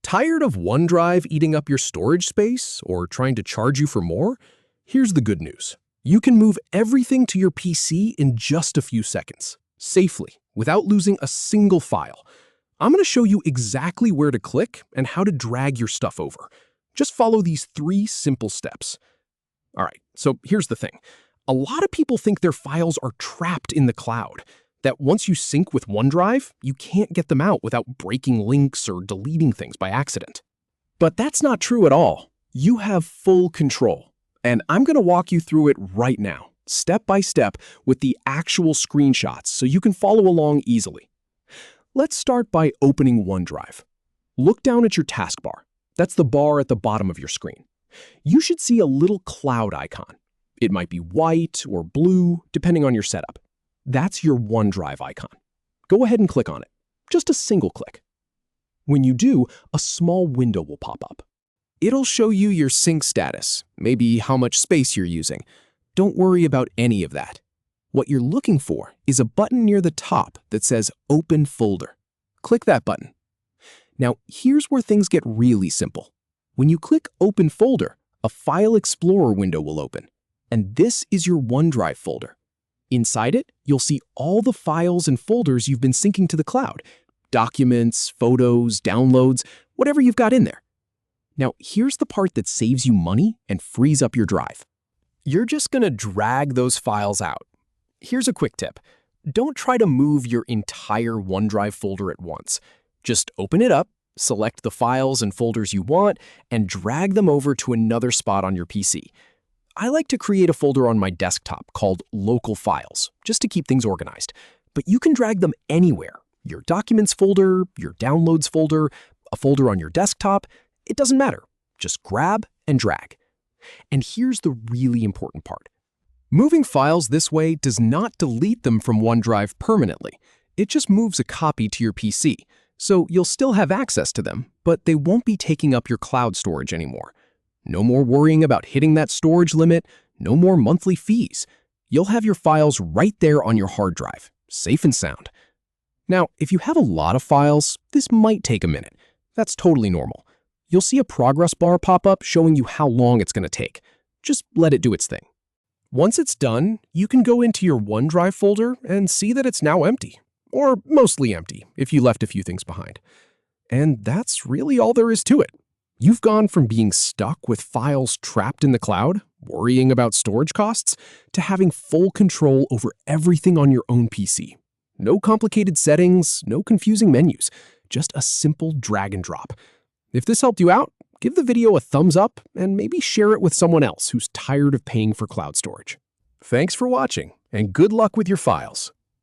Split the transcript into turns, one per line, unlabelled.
Tired of OneDrive eating up your storage space or trying to charge you for more? Here's the good news. You can move everything to your PC in just a few seconds, safely, without losing a single file. I'm going to show you exactly where to click and how to drag your stuff over. Just follow these 3 simple steps. All right, so here's the thing. A lot of people think their files are trapped in the cloud, that once you sync with OneDrive, you can't get them out without breaking links or deleting things by accident. But that's not true at all. You have full control, and I'm going to walk you through it right now, step by step, with the actual screenshots so you can follow along easily. Let's start by opening OneDrive. Look down at your taskbar. That's the bar at the bottom of your screen. You should see a little cloud icon. It might be white or blue, depending on your setup. That's your OneDrive icon. Go ahead and click on it. Just a single click. When you do, a small window will pop up. It'll show you your sync status, maybe how much space you're using. Don't worry about any of that. What you're looking for is a button near the top that says Open Folder. Click that button. Now, here's where things get really simple. When you click Open Folder, a File Explorer window will open, and this is your OneDrive folder. Inside it, you'll see all the files and folders you've been syncing to the cloud. Documents, photos, downloads, whatever you've got in there. Now, here's the part that saves you money and frees up your drive. You're just going to drag those files out. Here's a quick tip. Don't try to move your entire OneDrive folder at once. Just open it up, select the files and folders you want, and drag them over to another spot on your PC. I like to create a folder on my desktop called Local Files, just to keep things organized. But you can drag them anywhere. Your Documents folder, your Downloads folder, a folder on your desktop. It doesn't matter. Just grab and drag. And here's the really important part. Moving files this way does not delete them from OneDrive permanently. It just moves a copy to your PC. So you'll still have access to them, but they won't be taking up your cloud storage anymore. No more worrying about hitting that storage limit, no more monthly fees. You'll have your files right there on your hard drive, safe and sound. Now, if you have a lot of files, this might take a minute. That's totally normal. You'll see a progress bar pop up showing you how long it's going to take. Just let it do its thing. Once it's done, you can go into your OneDrive folder and see that it's now empty, or mostly empty if you left a few things behind. And that's really all there is to it. You've gone from being stuck with files trapped in the cloud, worrying about storage costs, to having full control over everything on your own PC. No complicated settings, no confusing menus, just a simple drag and drop. If this helped you out, give the video a thumbs up and maybe share it with someone else who's tired of paying for cloud storage. Thanks for watching, and good luck with your files.